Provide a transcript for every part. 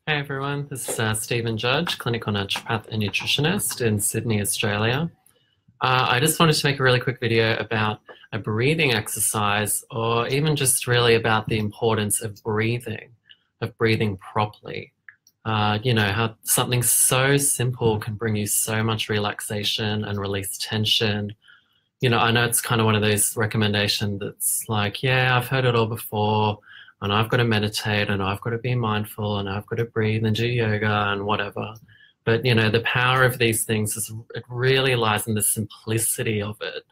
Hey everyone, this is Stephen Judge, clinical naturopath and nutritionist in Sydney, Australia. I just wanted to make a really quick video about a breathing exercise, or even just really about the importance of breathing properly. How something so simple can bring you so much relaxation and release tension. I know it's kind of one of those recommendations that's like, yeah, I've heard it all before, and I've got to meditate, and I've got to be mindful, and I've got to breathe and do yoga and whatever. But, the power of these things it really lies in the simplicity of it,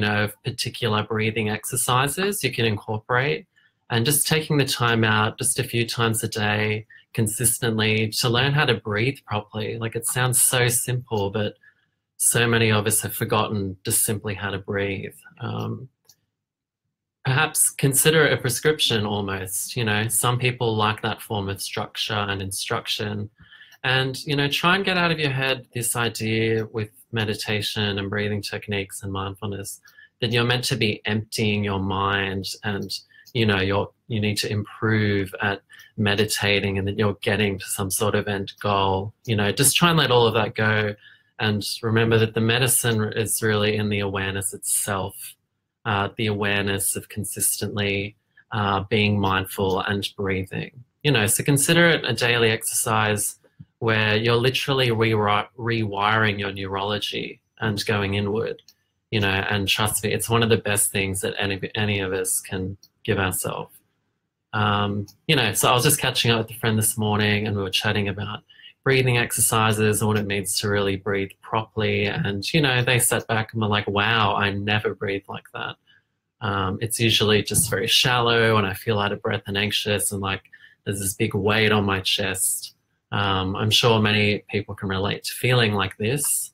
of particular breathing exercises you can incorporate, and just taking the time out just a few times a day consistently to learn how to breathe properly. Like, it sounds so simple, but so many of us have forgotten just simply how to breathe. Perhaps consider it a prescription almost. Some people like that form of structure and instruction. And, try and get out of your head this idea with meditation and breathing techniques and mindfulness that you're meant to be emptying your mind and, you need to improve at meditating and that you're getting to some sort of end goal. Just try and let all of that go. And remember that the medicine is really in the awareness itself, the awareness of consistently being mindful and breathing. So consider it a daily exercise where you're literally rewiring your neurology and going inward. And trust me, it's one of the best things that any of us can give ourselves. So I was just catching up with a friend this morning, and we were chatting about breathing exercises and what it means to really breathe properly. And, they sat back and were like, wow, I never breathe like that. It's usually just very shallow, and I feel out of breath and anxious, and like there's this big weight on my chest. I'm sure many people can relate to feeling like this.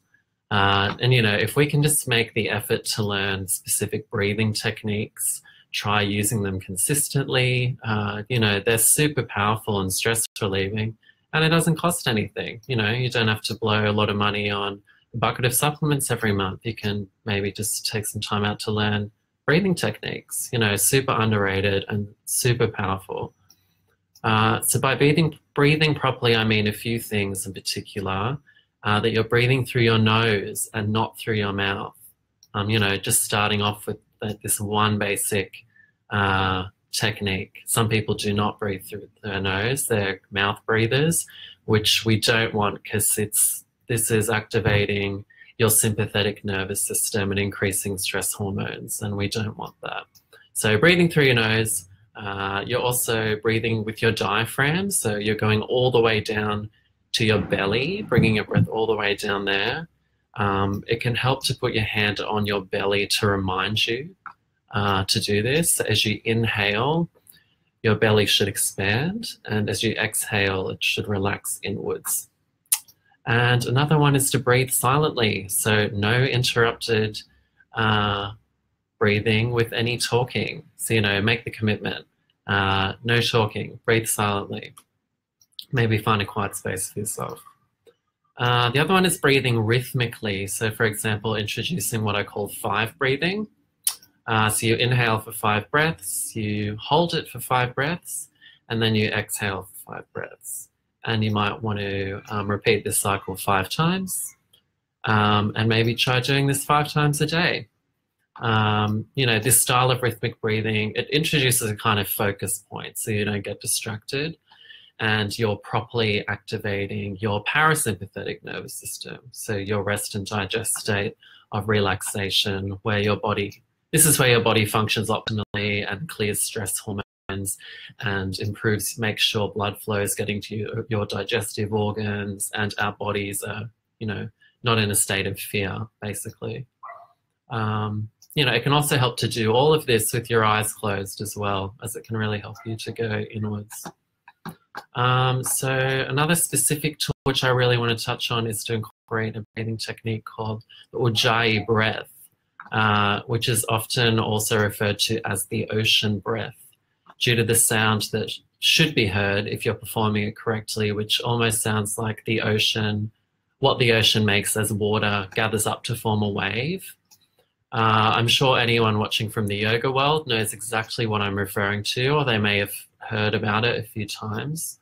And, if we can just make the effort to learn specific breathing techniques, try using them consistently, they're super powerful and stress relieving. And it doesn't cost anything. You don't have to blow a lot of money on a bucket of supplements every month. You can maybe just take some time out to learn breathing techniques, super underrated and super powerful. So by breathing properly, I mean a few things in particular, that you're breathing through your nose and not through your mouth. Just starting off with this one basic technique. Some people do not breathe through their nose. They're mouth breathers, which we don't want, because this is activating your sympathetic nervous system and increasing stress hormones, and we don't want that. So breathing through your nose, you're also breathing with your diaphragm, so you're going all the way down to your belly, bringing your breath all the way down there. It can help to put your hand on your belly to remind you to do this. As you inhale, your belly should expand, and as you exhale, it should relax inwards. And another one is to breathe silently, so no interrupted breathing with any talking. So, make the commitment. No talking, breathe silently. Maybe find a quiet space for yourself. The other one is breathing rhythmically. So, for example, introducing what I call 5 breathing. So you inhale for 5 breaths, you hold it for 5 breaths, and then you exhale for 5 breaths. And you might want to repeat this cycle 5 times, and maybe try doing this 5 times a day. This style of rhythmic breathing, it introduces a kind of focus point so you don't get distracted, and you're properly activating your parasympathetic nervous system. So your rest and digest state of relaxation, this is where your body functions optimally and clears stress hormones and makes sure blood flow is getting to your digestive organs, and our bodies are, not in a state of fear, basically. It can also help to do all of this with your eyes closed as well, as it can really help you to go inwards. So another specific tool which I really want to touch on is to incorporate a breathing technique called the Ujjayi Breath, which is often also referred to as the ocean breath, due to the sound that should be heard if you're performing it correctly, which almost sounds like the ocean, what the ocean makes as water gathers up to form a wave. I'm sure anyone watching from the yoga world knows exactly what I'm referring to, or they may have heard about it a few times.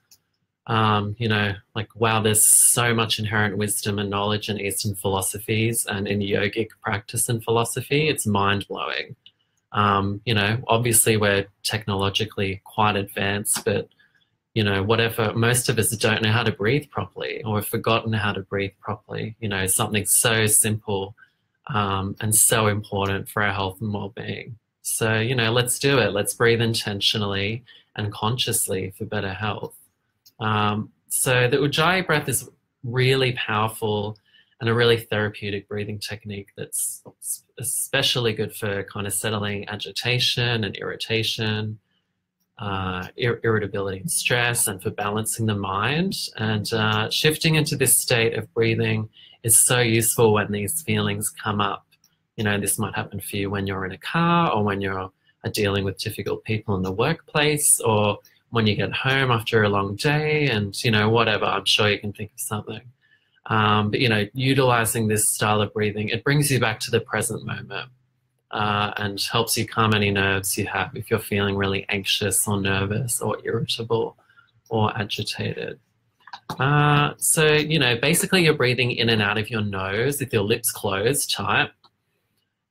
You know, like, wow, there's so much inherent wisdom and knowledge in Eastern philosophies and in yogic practice and philosophy. It's mind-blowing. You know, obviously we're technologically quite advanced, but, you know, whatever, most of us don't know how to breathe properly, or have forgotten how to breathe properly. You know, something so simple and so important for our health and well-being. So, you know, let's do it. Let's breathe intentionally and consciously for better health. So the Ujjayi breath is really powerful and a really therapeutic breathing technique that's especially good for kind of settling agitation and irritation, irritability and stress, and for balancing the mind. And shifting into this state of breathing is so useful when these feelings come up. You know, this might happen for you when you're in a car, or when you're dealing with difficult people in the workplace, or when you get home after a long day, and, you know, whatever, I'm sure you can think of something. But, you know, utilizing this style of breathing, it brings you back to the present moment and helps you calm any nerves you have if you're feeling really anxious or nervous or irritable or agitated. So, you know, basically you're breathing in and out of your nose with your lips closed tight.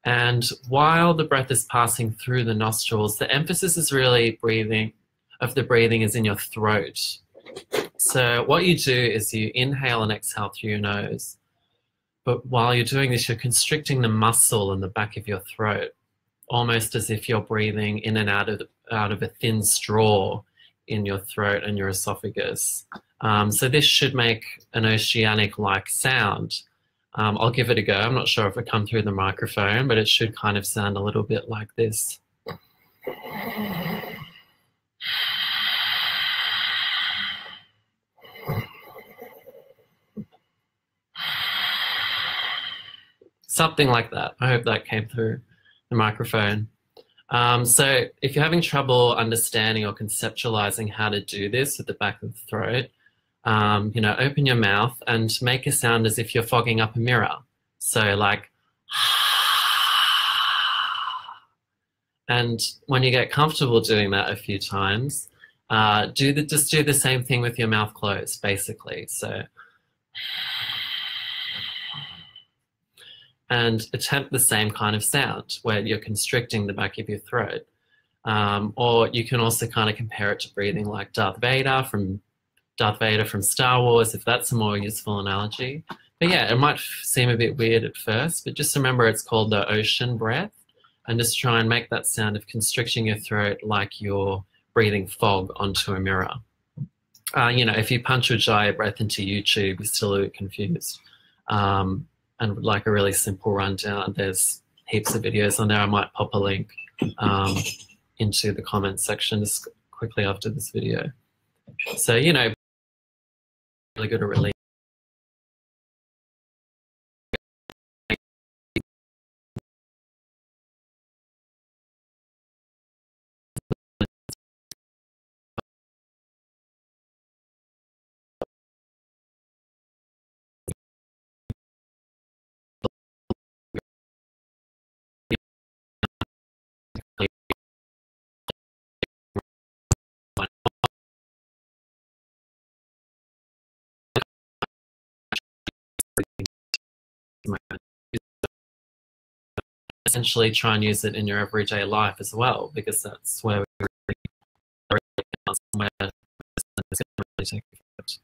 And while the breath is passing through the nostrils, the emphasis is really the breathing is in your throat. So what you do is you inhale and exhale through your nose. But while you're doing this, you're constricting the muscle in the back of your throat, almost as if you're breathing in and out of a thin straw in your throat and your esophagus. So this should make an oceanic-like sound. I'll give it a go. I'm not sure if it come through the microphone, but it should kind of sound a little bit like this. Something like that. I hope that came through the microphone. So if you're having trouble understanding or conceptualizing how to do this at the back of the throat, you know, open your mouth and make a sound as if you're fogging up a mirror. So like, and when you get comfortable doing that a few times, just do the same thing with your mouth closed, basically. So, and attempt the same kind of sound where you're constricting the back of your throat. Or you can also kind of compare it to breathing like Darth Vader from Star Wars, if that's a more useful analogy. But yeah, it might seem a bit weird at first, but just remember it's called the ocean breath, and just try and make that sound of constricting your throat like you're breathing fog onto a mirror. You know, if you punch Ujjayi breath into YouTube, you're still a bit confused. And would like a really simple rundown, there's heaps of videos on there. I might pop a link into the comments section just quickly after this video. So, you know, really good at release. Essentially try and use it in your everyday life as well, because that's where we really take effect.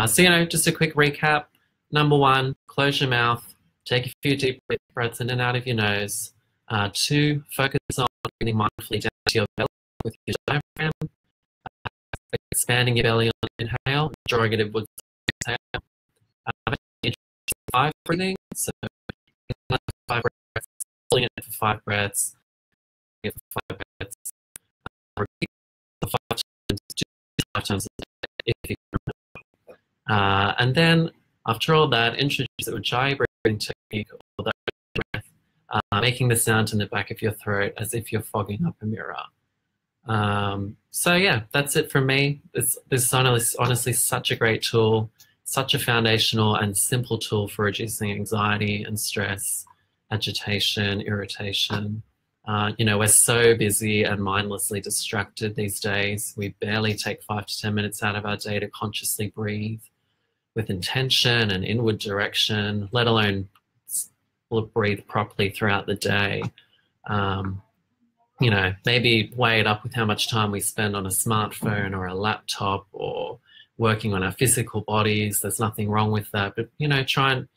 So, you know, just a quick recap. Number 1, close your mouth, take a few deep breaths in and out of your nose. 2, focus on breathing mindfully down to your belly with your diaphragm, expanding your belly on inhale, drawing it inwards exhale. 5, breathing, so 5 breaths, pulling it for 5 breaths, for 5 breaths, repeat the 5 times, 5 times a day if you can remember. And then after all that, introduce the Ujjayi breathing technique, or that breath, making the sound in the back of your throat as if you're fogging up a mirror. So yeah, that's it from me. This is honestly such a great tool, such a foundational and simple tool for reducing anxiety and stress, agitation, irritation. You know, we're so busy and mindlessly distracted these days. We barely take 5 to 10 minutes out of our day to consciously breathe with intention and inward direction, let alone breathe properly throughout the day. You know, maybe weigh it up with how much time we spend on a smartphone or a laptop or working on our physical bodies. There's nothing wrong with that, but you know, try and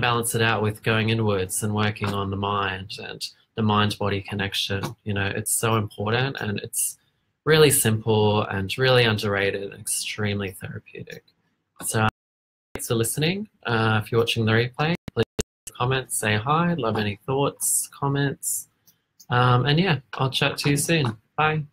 balance it out with going inwards and working on the mind and the mind-body connection. You know, it's so important, and it's really simple and really underrated and extremely therapeutic. So thanks for listening. If you're watching the replay, please comment, say hi, love any thoughts, comments. And yeah, I'll chat to you soon. Bye.